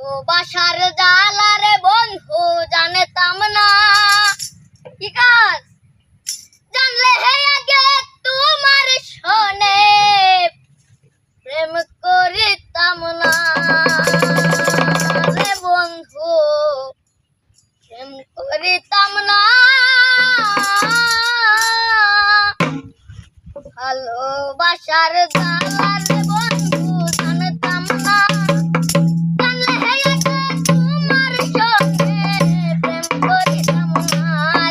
ভালোবাসার জালারে বন্ধু জানতাম না কি কাজ জানলে হে আগে তোমার শোনে প্রেম করিতাম না রে বন্ধু প্রেম করিতাম না ভালোবাসার জালারে বন্ধু জানতাম না জানলে হে আগে তোমার শোনে প্রেম করিতাম না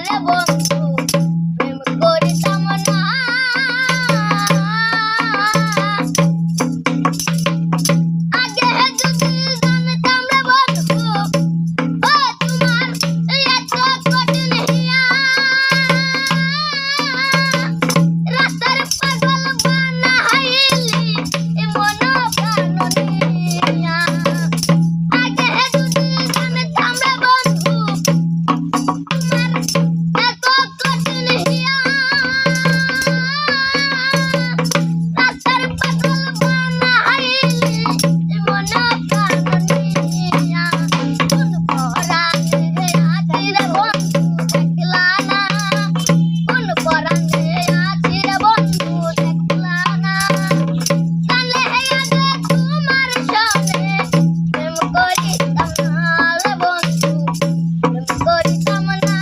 রে বন্ধু প্রেম করিতাম না আগে যদি জানতাম রে বন্ধু ও তোমার এত কঠিন হিয়া রাস্তার পাগল বানাইলি মন প্রাণ দিয়া আগে যদি জানতাম রে বন্ধু তোমার এত কঠিন হিয়া রাস্তার পাগল বানাইলি মন প্রাণ দিয়া কোন পরাণে আছি রে বন্ধু দেখলা না কোন পরাণে আছি রে বন্ধু দেখলা না জানলে হে আগে তোমার শোনে প্রেম করিতাম না রে বন্ধু প্রেম করিতাম না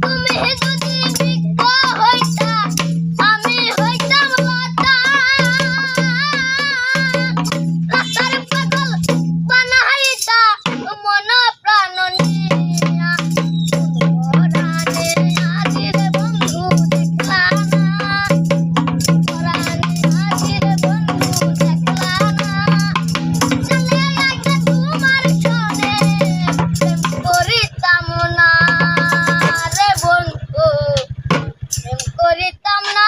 তুমি যদি বৃক্ষ হইতা আমি হইতাম লতা রাস্তার পাগল বানাইতা মন প্রাণ নিয়া পরাণে আছি রে বন্ধু দেখলা না পরাণে আছি রে বন্ধু দেখলা না জানলে আগে তোমার শোনে প্রেম করিতাম না রে বন্ধু প্রেম করিতাম না